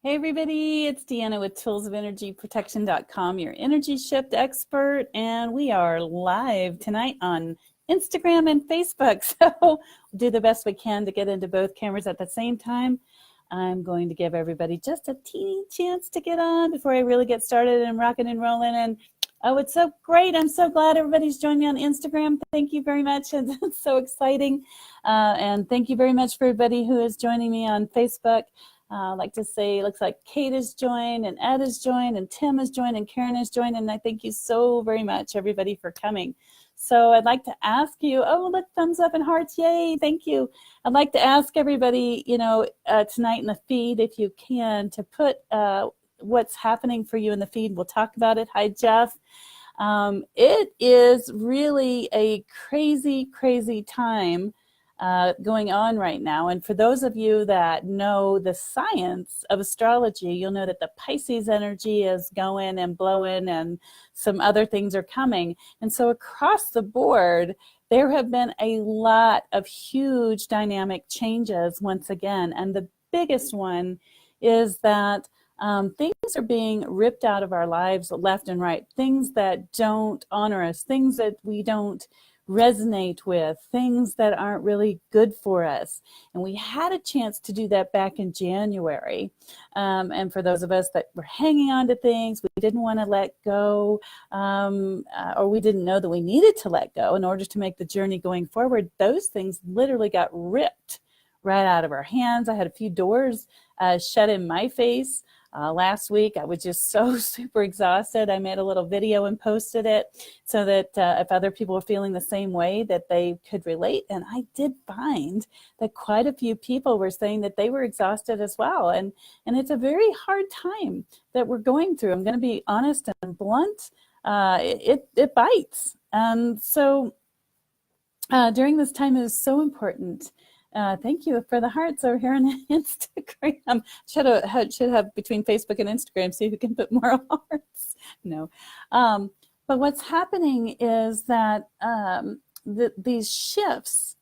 Hey everybody, it's Deanna with toolsofernergyprotection.com, your energy shift expert, and we are live tonight on Instagram and Facebook. So we'll do the best we can to get into both cameras at the same time. I'm going to give everybody just a teeny chance to get on before I really get started and rocking and rolling. And oh, it's so great. I'm so glad everybody's joined me on Instagram. Thank you very much. It's so exciting. And thank you very much for everybody who is joining me on Facebook. I'd like to say, it looks like Kate has joined, and Ed has joined, and Tim has joined, and Karen has joined, and I thank you so very much, everybody, for coming. So I'd like to ask you, oh, look, thumbs up and hearts, yay, thank you. I'd like to ask everybody, tonight in the feed, if you can, to put what's happening for you in the feed. We'll talk about it. Hi, Jeff. It is really a crazy, crazy time going on right now. And for those of you that know the science of astrology, you'll know that the Pisces energy is going and blowing and some other things are coming. And so across the board, there have been a lot of huge dynamic changes once again. And the biggest one is that things are being ripped out of our lives left and right, things that don't honor us, things that we don't resonate with, things that aren't really good for us. And we had a chance to do that back in January. And for those of us that were hanging on to things we didn't want to let go, or we didn't know that we needed to let go in order to make the journey going forward, those things literally got ripped right out of our hands. I had a few doors shut in my face. Last week, I was just so super exhausted. I made a little video and posted it so that if other people were feeling the same way, that they could relate. And I did find that quite a few people were saying that they were exhausted as well. And it's a very hard time that we're going through. I'm going to be honest and blunt. It bites. And so during this time, it is so important. Thank you for the hearts over here on Instagram. Should have between Facebook and Instagram, see who can put more hearts. No. But what's happening is that these shifts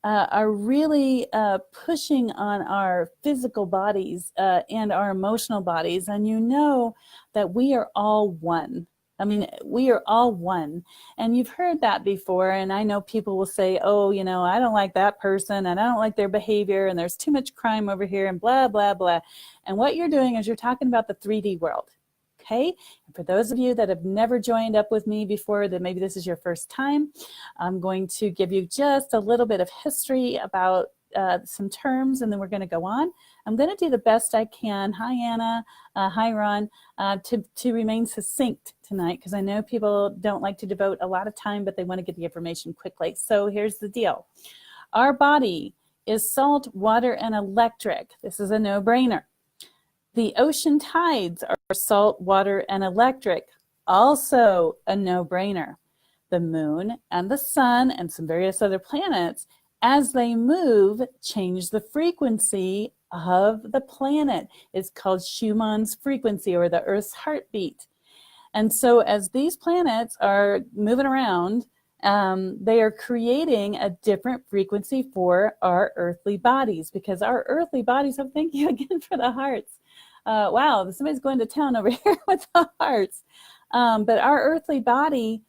are really pushing on our physical bodies and our emotional bodies. And you know that we are all one. I mean, we are all one. And you've heard that before. And I know people will say, oh, I don't like that person and I don't like their behavior and there's too much crime over here and blah, blah, blah. And what you're doing is you're talking about the 3D world. Okay. And for those of you that have never joined up with me before, that maybe this is your first time, I'm going to give you just a little bit of history about some terms, and then we're going to go on. I'm going to do the best I can. Hi, Anna. Hi, Ron. To remain succinct tonight, because I know people don't like to devote a lot of time, but they want to get the information quickly. So here's the deal. Our body is salt, water, and electric. This is a no-brainer. The ocean tides are salt, water, and electric. Also a no-brainer. The moon and the sun and some various other planets, as they move, change the frequency of the planet. It's called Schumanns Frequency, or the Earth's heartbeat. And so as these planets are moving around, they are creating a different frequency for our earthly bodies, because our earthly bodies, oh, thank you again for the hearts. Wow, somebody's going to town over here with the hearts. But our earthly body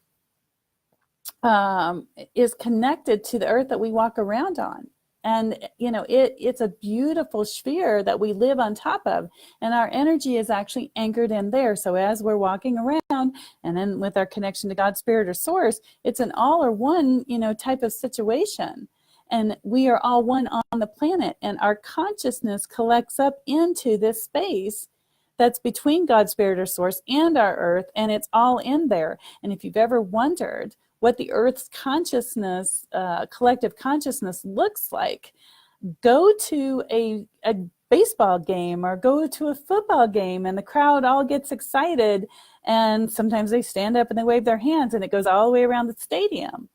is connected to the earth that we walk around on. And, it's a beautiful sphere that we live on top of. And our energy is actually anchored in there. So as we're walking around, and then with our connection to God, Spirit, or Source, it's an all or one, type of situation. And we are all one on the planet. And our consciousness collects up into this space that's between God, Spirit, or Source and our earth. And it's all in there. And if you've ever wondered what the Earth's consciousness, collective consciousness looks like, go to a baseball game or go to a football game and the crowd all gets excited, and sometimes they stand up and they wave their hands and it goes all the way around the stadium.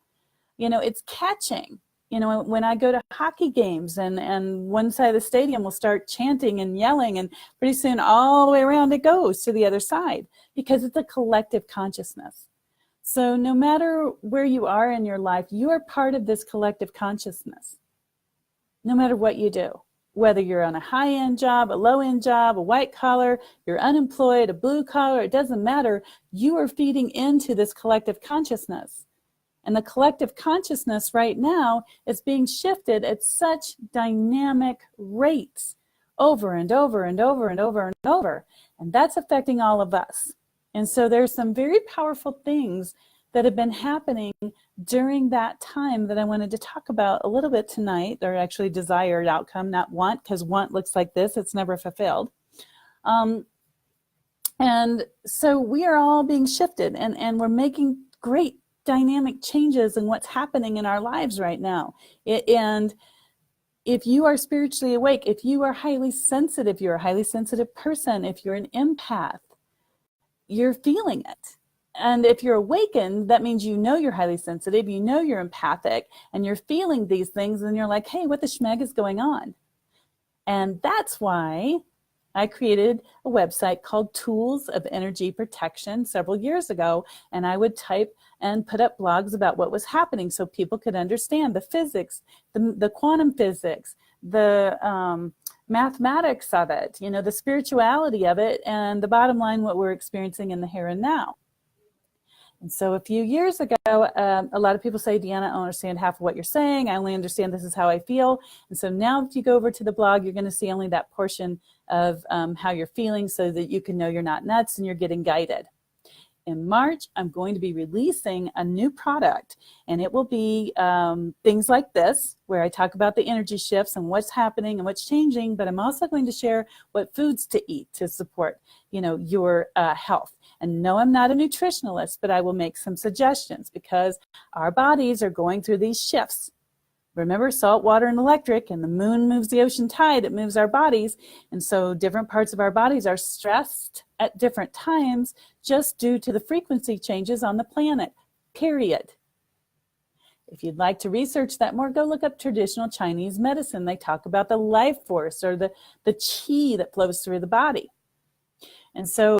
It's catching. When I go to hockey games and one side of the stadium will start chanting and yelling, and pretty soon all the way around it goes to the other side, because it's a collective consciousness. So no matter where you are in your life, you are part of this collective consciousness, no matter what you do. whether you're on a high-end job, a low-end job, a white collar, you're unemployed, a blue collar, it doesn't matter. You are feeding into this collective consciousness. And the collective consciousness right now is being shifted at such dynamic rates over and over and over and over and over. And that's affecting all of us. And so there's some very powerful things that have been happening during that time that I wanted to talk about a little bit tonight. They're actually desired outcome, not want, because want looks like this. It's never fulfilled. And so we are all being shifted, and we're making great dynamic changes in what's happening in our lives right now. And if you are spiritually awake, if you are highly sensitive, you're a highly sensitive person, if you're an empath, you're feeling it. And if you're awakened, that means you know you're highly sensitive, you know you're empathic, and you're feeling these things, and you're like, hey, what the schmeg is going on? And that's why I created a website called Tools of Energy Protection several years ago, and I would type and put up blogs about what was happening so people could understand the physics, the quantum physics, the mathematics of it, you know, the spirituality of it, and the bottom line, what we're experiencing in the here and now. And so a few years ago, a lot of people say, Deanna, I don't understand half of what you're saying. I only understand this is how I feel. And so now if you go over to the blog, you're going to see only that portion of how you're feeling so that you can know you're not nuts and you're getting guided. In March, I'm going to be releasing a new product, and it will be things like this, where I talk about the energy shifts and what's happening and what's changing, but I'm also going to share what foods to eat to support, you know, your health. And no, I'm not a nutritionalist, but I will make some suggestions because our bodies are going through these shifts. Remember, salt, water, and electric, and the moon moves the ocean tide, it moves our bodies. And so different parts of our bodies are stressed at different times just due to the frequency changes on the planet, period. If you'd like to research that more, go look up traditional Chinese medicine. They talk about the life force or the qi that flows through the body. And so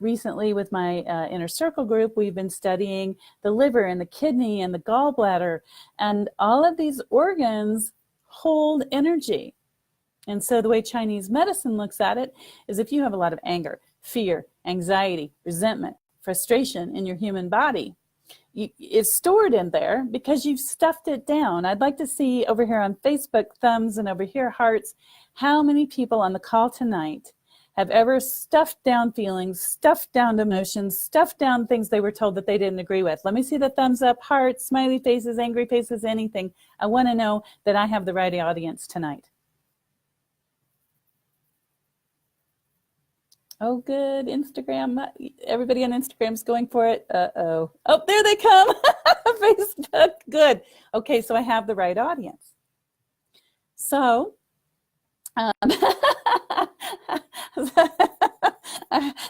recently with my Inner Circle group, we've been studying the liver and the kidney and the gallbladder, and all of these organs hold energy. And so the way Chinese medicine looks at it is if you have a lot of anger, fear, anxiety, resentment, frustration in your human body, it's stored in there because you've stuffed it down. I'd like to see over here on Facebook thumbs and over here hearts, how many people on the call tonight have ever stuffed down feelings, stuffed down emotions, stuffed down things they were told that they didn't agree with. Let me see the thumbs up, hearts, smiley faces, angry faces, anything. I want to know that I have the right audience tonight. Oh, good. Instagram. Everybody on Instagram's going for it. Uh-oh. Oh, there they come. Facebook. Good. Okay, so I have the right audience. So,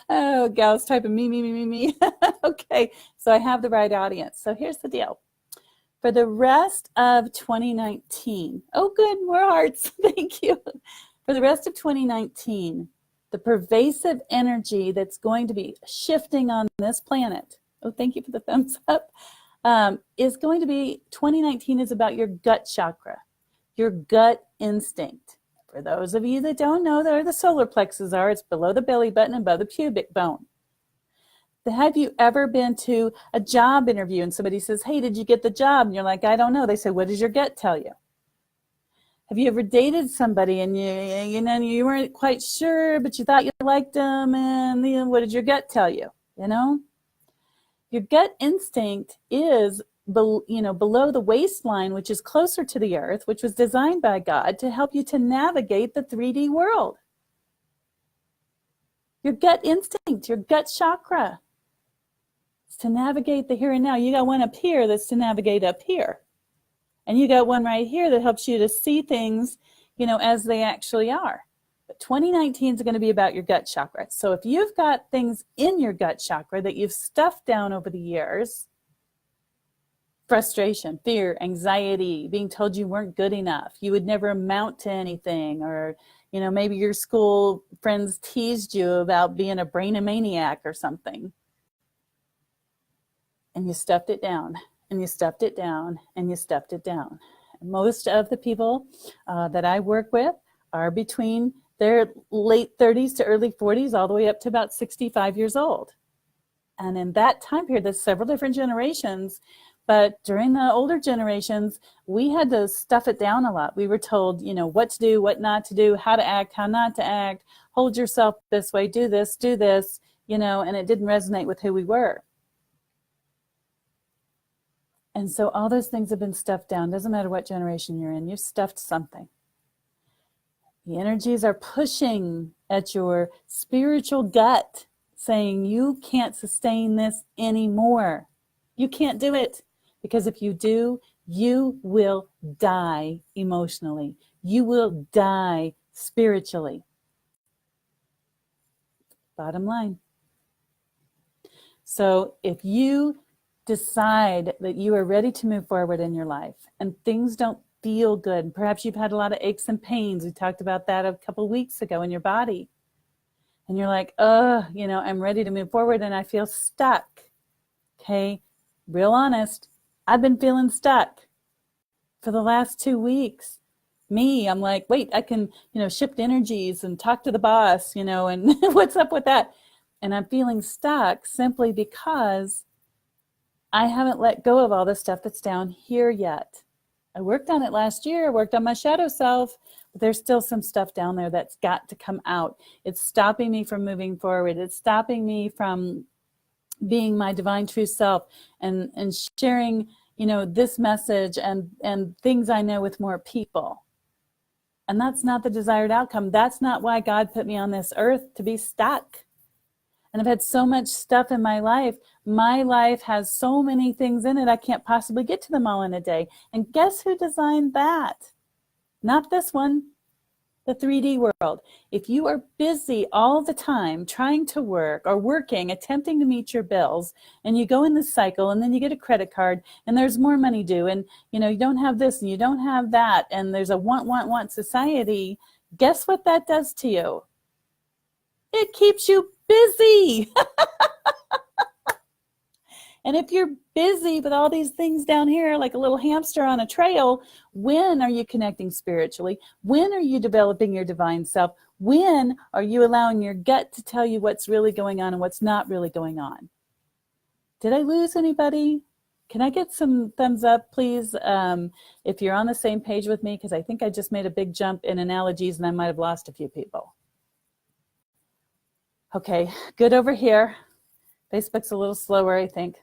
oh, gal's typing me. Okay, so I have the right audience. So here's the deal. For the rest of 2019, oh good, more hearts, thank you. For the rest of 2019, the pervasive energy that's going to be shifting on this planet, oh thank you for the thumbs up, is going to be, 2019 is about your gut chakra, your gut instinct. For those of you that don't know where the solar plexus are, it's below the belly button and above the pubic bone. Have you ever been to a job interview and somebody says, hey, did you get the job? And you're like, I don't know. They say, what does your gut tell you? Have you ever dated somebody and you weren't quite sure, but you thought you liked them, and what did your gut tell you? You know, your gut instinct is below the waistline, which is closer to the earth, which was designed by God to help you to navigate the 3D world. Your gut instinct, your gut chakra, is to navigate the here and now. You got one up here that's to navigate up here. And you got one right here that helps you to see things, as they actually are. But 2019 is going to be about your gut chakra. So if you've got things in your gut chakra that you've stuffed down over the years, frustration, fear, anxiety, being told you weren't good enough, you would never amount to anything, or maybe your school friends teased you about being a brainomaniac or something, and you stuffed it down, and you stuffed it down, and you stuffed it down. And most of the people that I work with are between their late 30s to early 40s, all the way up to about 65 years old. And in that time period, there's several different generations. But during the older generations, we had to stuff it down a lot. We were told, what to do, what not to do, how to act, how not to act, hold yourself this way, do this, and it didn't resonate with who we were. And so all those things have been stuffed down. Doesn't matter what generation you're in, you've stuffed something. The energies are pushing at your spiritual gut, saying you can't sustain this anymore. You can't do it. Because if you do, you will die emotionally. You will die spiritually. Bottom line. So if you decide that you are ready to move forward in your life and things don't feel good, perhaps you've had a lot of aches and pains. We talked about that a couple weeks ago in your body. And you're like, I'm ready to move forward and I feel stuck. Okay, real honest. I've been feeling stuck for the last 2 weeks. I'm like, wait, I can, shift energies and talk to the boss, and what's up with that? And I'm feeling stuck simply because I haven't let go of all the stuff that's down here yet. I worked on it last year, worked on my shadow self, but there's still some stuff down there that's got to come out. It's stopping me from moving forward. It's stopping me from being my divine true self and sharing, this message and things I know with more people. And that's not the desired outcome. That's not why God put me on this earth, to be stuck. And I've had so much stuff in my life. My life has so many things in it, I can't possibly get to them all in a day. And guess who designed that? Not this one, the 3D world. If you are busy all the time trying to work or working, attempting to meet your bills, and you go in this cycle and then you get a credit card and there's more money due and you don't have this and you don't have that and there's a want society, guess what that does to you? It keeps you busy. And if you're busy with all these things down here, like a little hamster on a trail, when are you connecting spiritually? When are you developing your divine self? When are you allowing your gut to tell you what's really going on and what's not really going on? Did I lose anybody? Can I get some thumbs up, please, if you're on the same page with me? Because I think I just made a big jump in analogies and I might have lost a few people. Okay, good over here. Facebook's a little slower, I think.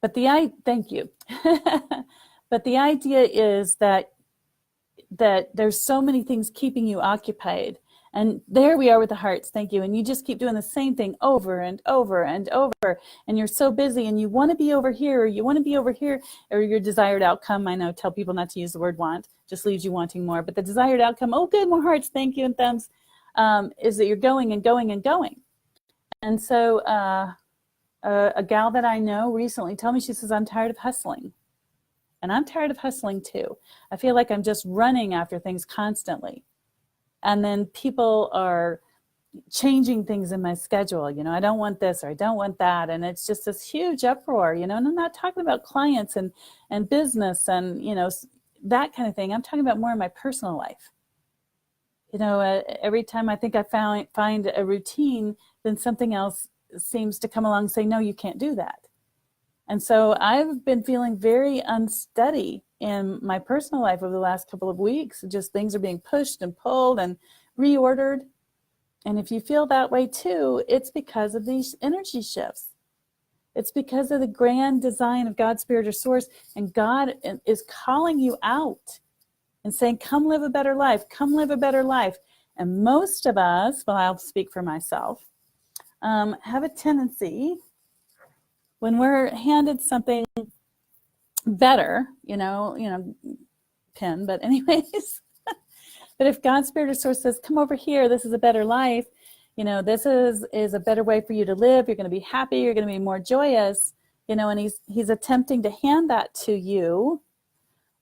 But thank you. But the idea is that there's so many things keeping you occupied. And there we are with the hearts, thank you. And you just keep doing the same thing over and over and over. And you're so busy and you want to be over here, or you want to be over here, or your desired outcome, I know, tell people not to use the word want, just leaves you wanting more. But the desired outcome, oh good, more hearts, thank you, and thumbs, is that you're going and going and going. And so a gal that I know recently told me, she says, I'm tired of hustling. And I'm tired of hustling too. I feel like I'm just running after things constantly. And then people are changing things in my schedule. I don't want this or I don't want that. And it's just this huge uproar, and I'm not talking about clients and business and, that kind of thing. I'm talking about more in my personal life. Every time I think I find a routine, then something else seems to come along and say, no, you can't do that. And so I've been feeling very unsteady in my personal life over the last couple of weeks. Just things are being pushed and pulled and reordered. And if you feel that way too, it's because of these energy shifts. It's because of the grand design of God's Spirit or Source. And God is calling you out and saying, come live a better life. Come live a better life. And most of us, well, I'll speak for myself, have a tendency, when we're handed something better, pin, but anyways, but if God's Spirit or Source says, come over here, this is a better life, this is a better way for you to live, you're going to be happy, you're going to be more joyous, and he's attempting to hand that to you.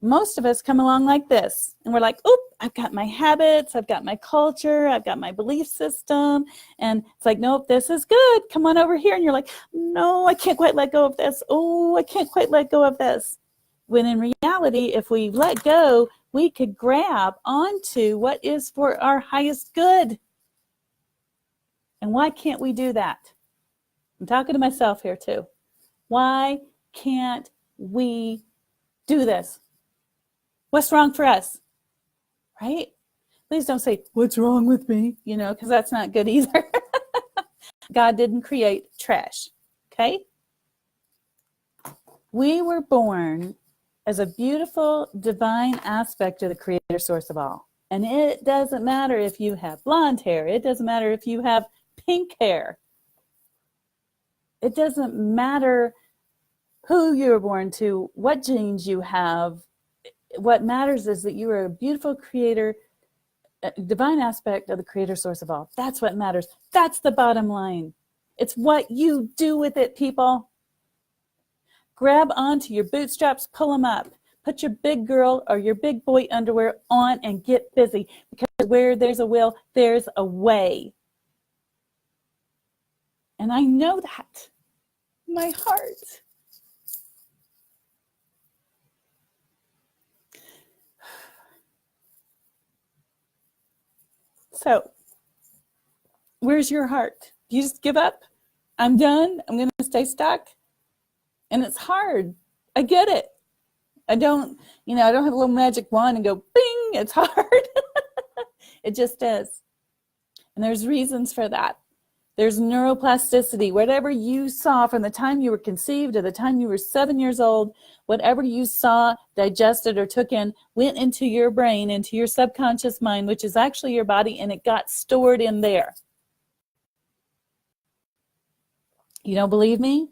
Most of us come along like this, and we're like, oop, I've got my habits, I've got my culture, I've got my belief system, and it's like, nope, this is good, come on over here, and you're like, no, I can't quite let go of this, oh, I can't quite let go of this. When in reality, if we let go, we could grab onto what is for our highest good. And why can't we do that? I'm talking to myself here too. Why can't we do this? What's wrong for us? Right? Please don't say, what's wrong with me? You know, because that's not good either. God didn't create trash. Okay? We were born as a beautiful divine aspect of the creator source of all. And it doesn't matter if you have blonde hair. It doesn't matter if you have pink hair. It doesn't matter who you were born to, what genes you have. What matters is that you are a beautiful creator, a divine aspect of the creator source of all. That's what matters. That's the bottom line. It's what you do with it, people. Grab onto your bootstraps, pull them up. Put your big girl or your big boy underwear on and get busy. Because where there's a will, there's a way. And I know that. My heart. So, where's your heart? Do you just give up? I'm done. I'm going to stay stuck. And it's hard. I get it. I don't have a little magic wand and go, bing, it's hard. It just is. And there's reasons for that. There's neuroplasticity. Whatever you saw from the time you were conceived to the time you were 7 years old, whatever you saw, digested, or took in, went into your brain, into your subconscious mind, which is actually your body, and it got stored in there. You don't believe me?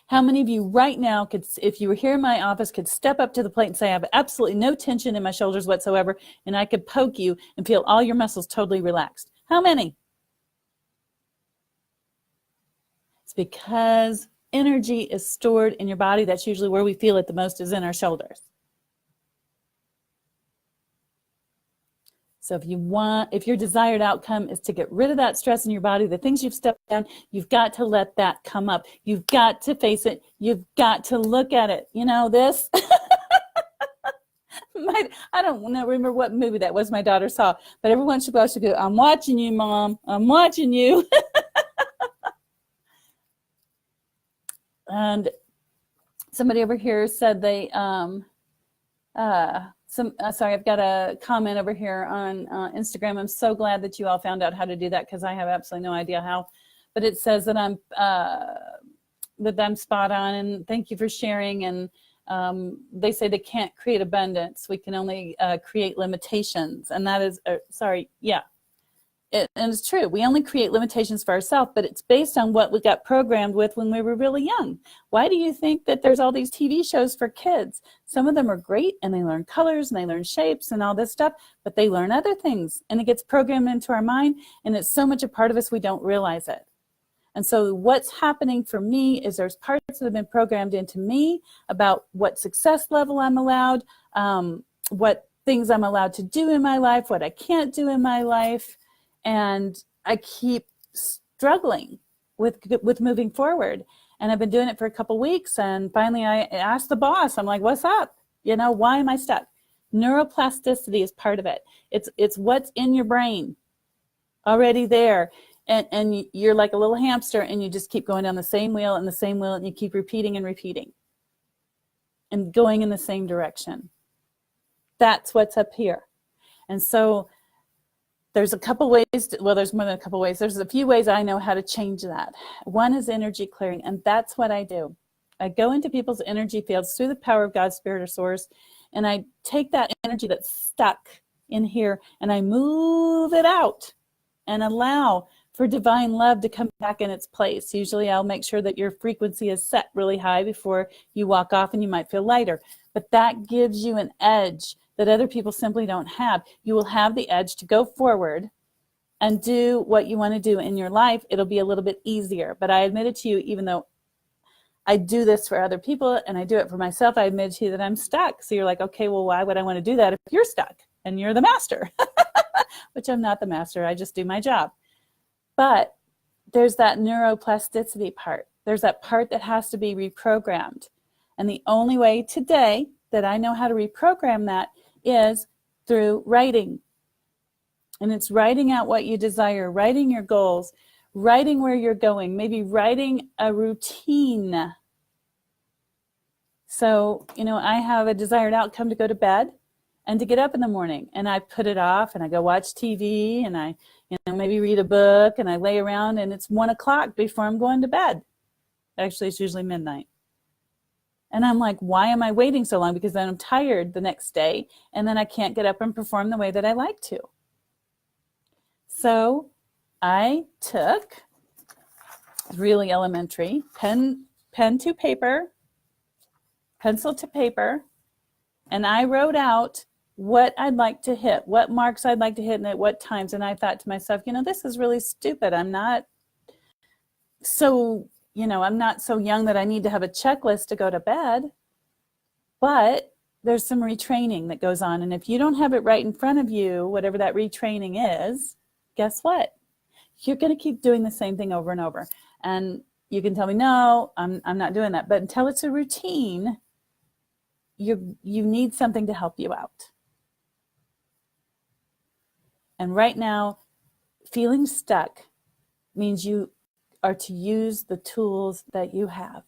How many of you right now could, if you were here in my office, could step up to the plate and say, I have absolutely no tension in my shoulders whatsoever, and I could poke you and feel all your muscles totally relaxed? How many? It's because energy is stored in your body. That's usually where we feel it the most, is in our shoulders. So if your desired outcome is to get rid of that stress in your body, the things you've stepped down, you've got to let that come up. You've got to face it. You've got to look at it. You know, this, I don't remember what movie that was my daughter saw, but every once in a while she'd go, I'm watching you, Mom. I'm watching you. And somebody over here said they, sorry, I've got a comment over here on Instagram. I'm so glad that you all found out how to do that, because I have absolutely no idea how. But it says that I'm spot on, and thank you for sharing. And they say they can't create abundance. We can only create limitations. And that is, and it's true. We only create limitations for ourselves, but it's based on what we got programmed with when we were really young. Why do you think that there's all these TV shows for kids? Some of them are great, and they learn colors and they learn shapes and all this stuff, but they learn other things, and it gets programmed into our mind, and it's so much a part of us we don't realize it. And so what's happening for me is there's parts that have been programmed into me about what success level I'm allowed, what things I'm allowed to do in my life, what I can't do in my life. And I keep struggling with moving forward. And I've been doing it for a couple weeks. And finally I asked the boss, I'm like, what's up? You know, why am I stuck? Neuroplasticity is part of it. It's what's in your brain already there. And you're like a little hamster, and you just keep going down the same wheel and the same wheel, and you keep repeating and repeating and going in the same direction. That's what's up here. And so there's a couple ways, there's more than a couple ways. There's a few ways I know how to change that. One is energy clearing, and that's what I do. I go into people's energy fields through the power of God's spirit or source, and I take that energy that's stuck in here, and I move it out and allow for divine love to come back in its place. Usually I'll make sure that your frequency is set really high before you walk off, and you might feel lighter. But that gives you an edge that other people simply don't have. You will have the edge to go forward and do what you want to do in your life. It'll be a little bit easier. But I admit it to you, even though I do this for other people and I do it for myself, I admit to you that I'm stuck. So you're like, okay, well, why would I want to do that if you're stuck and you're the master? Which I'm not the master. I just do my job. But there's that neuroplasticity part. There's that part that has to be reprogrammed. And the only way today that I know how to reprogram that is through writing. And it's writing out what you desire, writing your goals, writing where you're going, maybe writing a routine. So, I have a desired outcome to go to bed and to get up in the morning, and I put it off and I go watch TV and I, maybe read a book and I lay around and it's 1 o'clock before I'm going to bed. Actually, it's usually midnight. And I'm like, why am I waiting so long? Because then I'm tired the next day and then I can't get up and perform the way that I like to. So I took, really elementary, pen to paper, pencil to paper, and I wrote out what I'd like to hit, what marks I'd like to hit and at what times. And I thought to myself, this is really stupid. I'm not so young that I need to have a checklist to go to bed, but there's some retraining that goes on. And if you don't have it right in front of you, whatever that retraining is, guess what? You're going to keep doing the same thing over and over. And you can tell me, no, I'm not doing that. But until it's a routine, you need something to help you out. And right now, feeling stuck means you are to use the tools that you have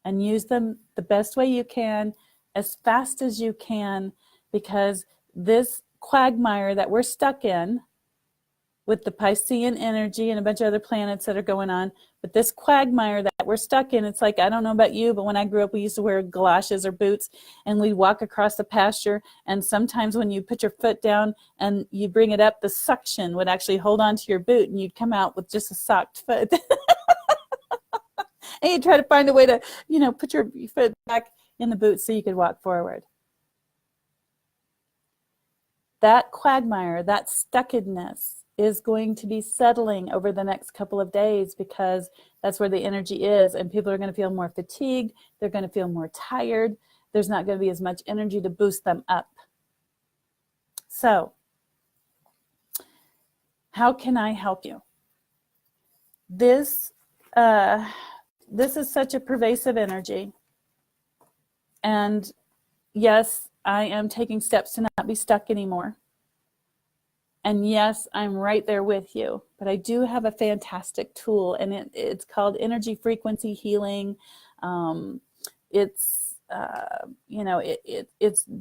and use them the best way you can, as fast as you can, because this quagmire that we're stuck in with the Piscean energy and a bunch of other planets that are going on, but this quagmire that we're stuck in, it's like, I don't know about you, but when I grew up, we used to wear galoshes or boots and we'd walk across the pasture, and sometimes when you put your foot down and you bring it up, the suction would actually hold on to your boot and you'd come out with just a socked foot. And you'd try to find a way to, put your foot back in the boot so you could walk forward. That quagmire, that stuckedness, is going to be settling over the next couple of days, because that's where the energy is, and people are going to feel more fatigued. They're going to feel more tired. There's not going to be as much energy to boost them up. So, how can I help you? This is such a pervasive energy, and yes, I am taking steps to not be stuck anymore. And yes, I'm right there with you, but I do have a fantastic tool, and it's called energy frequency healing. It's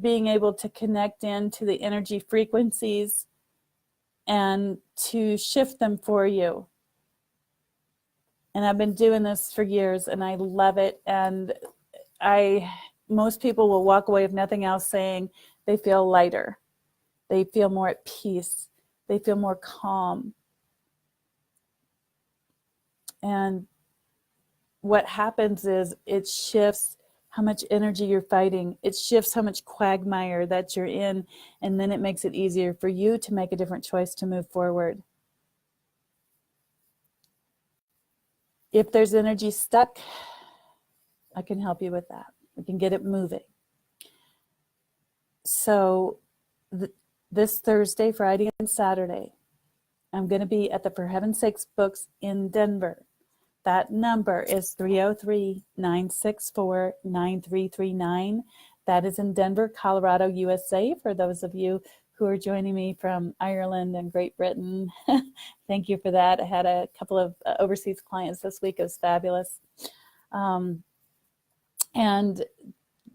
being able to connect into the energy frequencies and to shift them for you. And I've been doing this for years, and I love it. And most people will walk away, if nothing else, saying they feel lighter, they feel more at peace, they feel more calm. And what happens is it shifts how much energy you're fighting. It shifts how much quagmire that you're in. And then it makes it easier for you to make a different choice to move forward. If there's energy stuck, I can help you with that. We can get it moving. So this Thursday, Friday, and Saturday, I'm going to be at the For Heaven's Sakes Books in Denver. That number is 303-964-9339. That is in Denver, Colorado, USA. For those of you who are joining me from Ireland and Great Britain, thank you for that. I had a couple of overseas clients this week. It was fabulous. And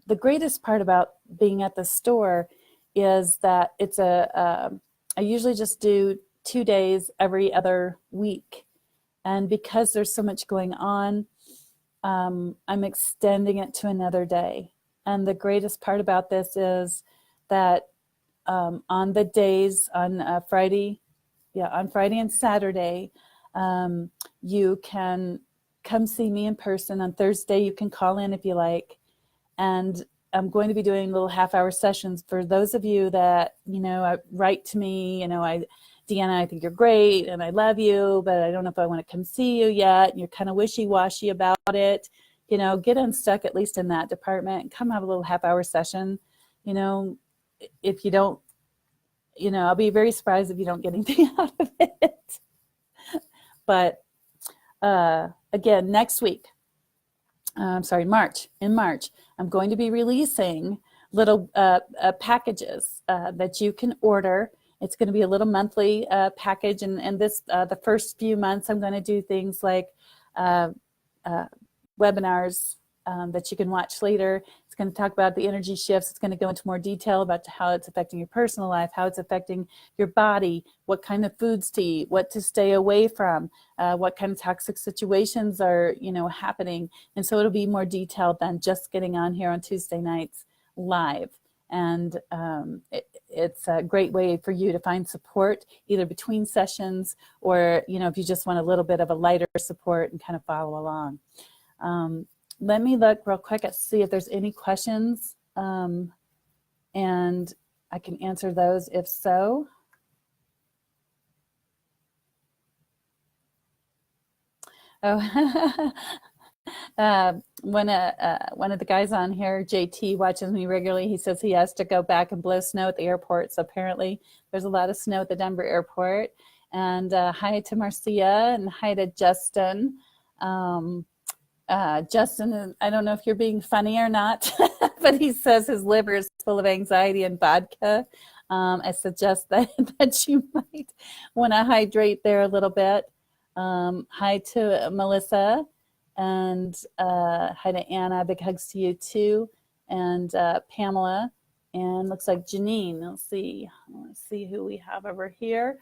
the greatest part about being at the store is that it's I usually just do 2 days every other week. And because there's so much going on, I'm extending it to another day. And the greatest part about this is that on the days, on Friday and Saturday, you can come see me in person. On Thursday, you can call in if you like. And I'm going to be doing little half-hour sessions for those of you that, write to me, Deanna, I think you're great and I love you, but I don't know if I want to come see you yet. And you're kind of wishy-washy about it. Get unstuck at least in that department and come have a little half-hour session. If you don't, I'll be very surprised if you don't get anything out of it. But again, next week, in March, I'm going to be releasing little packages that you can order. It's going to be a little monthly package, and this the first few months I'm going to do things like webinars that you can watch later. It's going to talk about the energy shifts. It's going to go into more detail about how it's affecting your personal life, how it's affecting your body, what kind of foods to eat, what to stay away from, what kind of toxic situations are happening. And so it'll be more detailed than just getting on here on Tuesday nights live. And it's a great way for you to find support either between sessions or, if you just want a little bit of a lighter support and kind of follow along. Let me look real quick and see if there's any questions, and I can answer those if so. Oh, one of the guys on here, JT, watches me regularly. He says he has to go back and blow snow at the airport. So apparently there's a lot of snow at the Denver airport. And hi to Marcia and hi to Justin. Justin, I don't know if you're being funny or not, but he says his liver is full of anxiety and vodka. I suggest that you might want to hydrate there a little bit. Hi to Melissa, and hi to Anna. Big hugs to you too, and Pamela, and looks like Janine. Let's see who we have over here.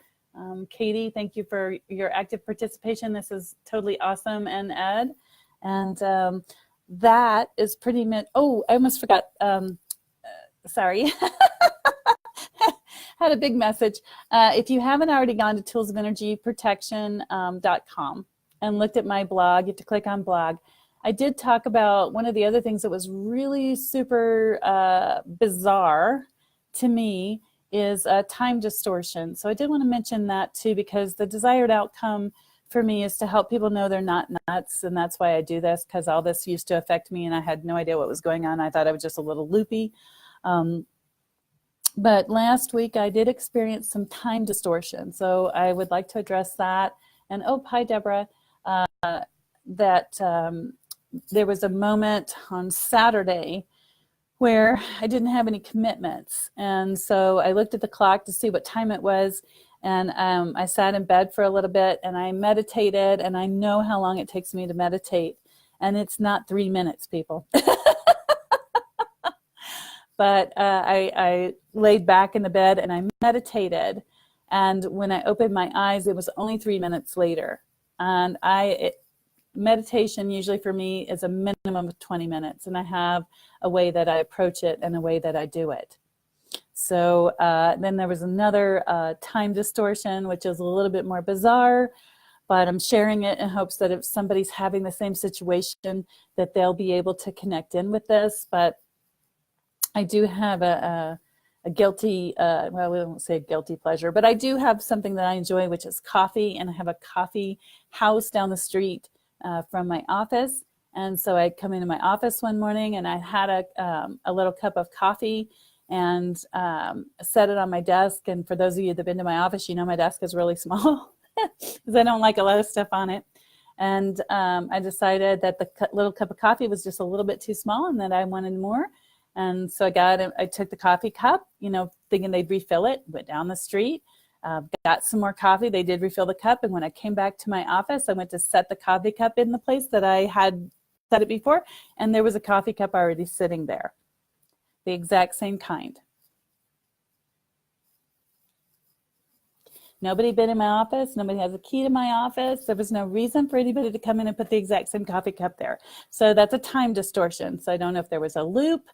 Katie, thank you for your active participation. This is totally awesome, and Ed. And that is pretty much, oh, I almost forgot, sorry. Had a big message. If you haven't already gone to toolsofenergyprotection.com and looked at my blog, you have to click on blog. I did talk about one of the other things that was really super bizarre to me is time distortion. So I did want to mention that too, because the desired outcome for me is to help people know they're not nuts, and that's why I do this, because all this used to affect me and I had no idea what was going on. I thought I was just a little loopy. But last week I did experience some time distortion, so I would like to address that. And oh, hi Deborah, that there was a moment on Saturday where I didn't have any commitments, and so I looked at the clock to see what time it was. And I sat in bed for a little bit and I meditated, and I know how long it takes me to meditate. And it's not 3 minutes, people. But I laid back in the bed and I meditated. And when I opened my eyes, it was only 3 minutes later. And meditation usually for me is a minimum of 20 minutes. And I have a way that I approach it and a way that I do it. So then there was another time distortion, which is a little bit more bizarre, but I'm sharing it in hopes that if somebody's having the same situation, that they'll be able to connect in with this. But I do have a guilty, well, we won't say guilty pleasure, but I do have something that I enjoy, which is coffee, and I have a coffee house down the street from my office. And so I come into my office one morning and I had a little cup of coffee and set it on my desk. And for those of you that have been to my office, my desk is really small because I don't like a lot of stuff on it. And I decided that the little cup of coffee was just a little bit too small and that I wanted more. And so I took the coffee cup, thinking they'd refill it, went down the street, got some more coffee. They did refill the cup. And when I came back to my office, I went to set the coffee cup in the place that I had set it before. And there was a coffee cup already sitting there. The exact same kind. Nobody been in my office. Nobody has a key to my office. There was no reason for anybody to come in and put the exact same coffee cup there. So that's a time distortion. So I don't know if there was a loop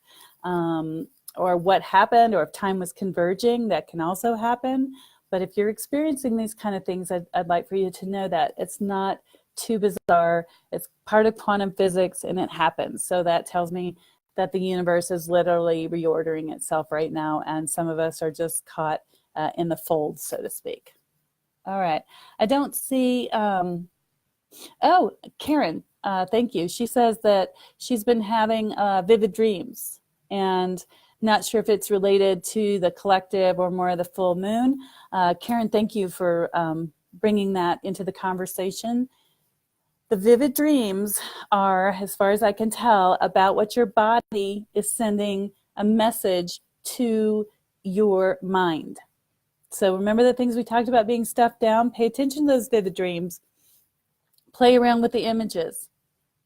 or what happened, or if time was converging. That can also happen. But if you're experiencing these kind of things, I'd like for you to know that it's not too bizarre. It's part of quantum physics and it happens. So that tells me that the universe is literally reordering itself right now, and some of us are just caught in the fold, so to speak. All right. I don't see, oh, Karen, thank you. She says that she's been having vivid dreams, and not sure if it's related to the collective or more of the full moon. Karen, thank you for bringing that into the conversation. The vivid dreams are, as far as I can tell, about what your body is sending a message to your mind. So remember the things we talked about being stuffed down? Pay attention to those vivid dreams. Play around with the images,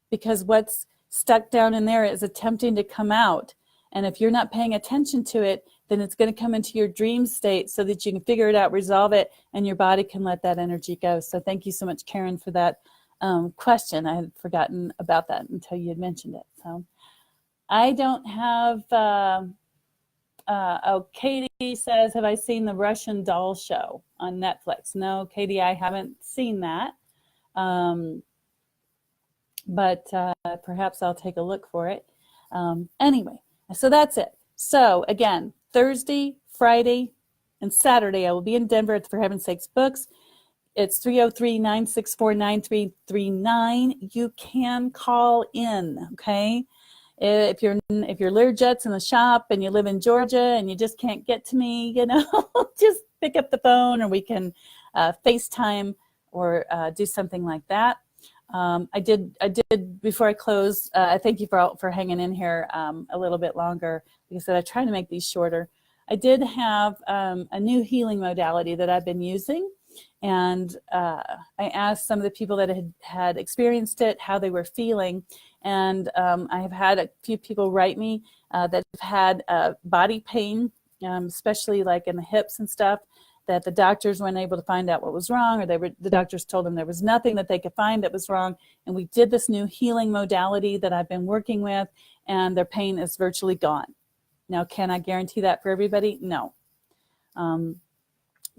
because what's stuck down in there is attempting to come out. And if you're not paying attention to it, then it's going to come into your dream state so that you can figure it out, resolve it, and your body can let that energy go. So thank you so much, Karen, for that question. I had forgotten about that until you had mentioned it. So I don't have, oh, Katie says, have I seen the Russian doll show on Netflix? No, Katie, I haven't seen that. But perhaps I'll take a look for it. Anyway, so that's it. So again, Thursday, Friday, and Saturday, I will be in Denver at the For Heaven's Sakes Books. It's 303-964-9339. You can call in, okay? If you're Learjet's in the shop and you live in Georgia and you just can't get to me, you know, just pick up the phone, or we can FaceTime or do something like that. I did before I close. I thank you for hanging in here a little bit longer. Like I said, I try to make these shorter. I did have a new healing modality that I've been using, and I asked some of the people that had experienced it how they were feeling, and I have had a few people write me that have had body pain, especially like in the hips and stuff, that the doctors weren't able to find out what was wrong, or the doctors told them there was nothing that they could find that was wrong. And we did this new healing modality that I've been working with, and their pain is virtually gone. Now, can I guarantee that for everybody? No.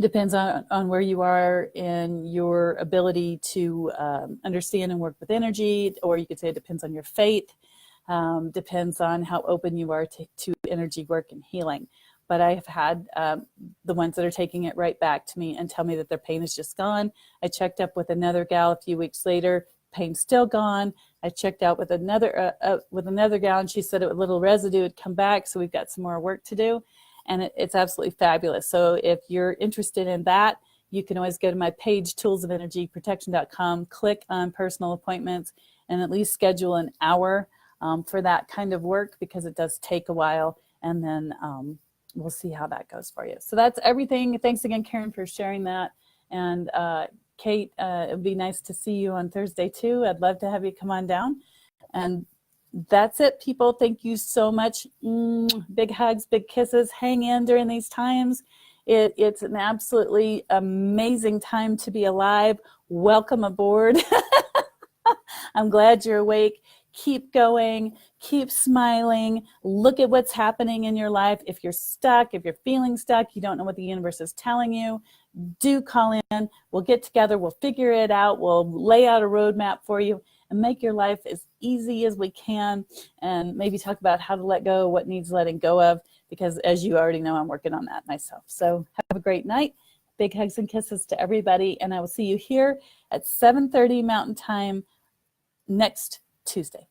Depends on where you are in your ability to understand and work with energy, or you could say it depends on your fate, depends on how open you are to energy work and healing. But I have had the ones that are taking it right back to me and tell me that their pain is just gone. I checked up with another gal a few weeks later, pain's still gone. I checked out with another gal, and she said a little residue had come back, so we've got some more work to do. And it's absolutely fabulous. So if you're interested in that, you can always go to my page, toolsofenergyprotection.com, click on personal appointments, and at least schedule an hour for that kind of work, because it does take a while. And then we'll see how that goes for you. So that's everything. Thanks again, Karen, for sharing that. And Kate, it would be nice to see you on Thursday too. I'd love to have you come on down. And that's it, people. Thank you so much. Big hugs, big kisses. Hang in during these times. It's an absolutely amazing time to be alive. Welcome aboard. I'm glad you're awake. Keep going, keep smiling, look at what's happening in your life. If you're stuck, if you're feeling stuck, you don't know what the universe is telling you, do call in. We'll get together, we'll figure it out, we'll lay out a roadmap for you and make your life as easy as we can, and maybe talk about how to let go, what needs letting go of, because as you already know, I'm working on that myself. So have a great night. Big hugs and kisses to everybody, and I will see you here at 7:30 Mountain Time next Tuesday.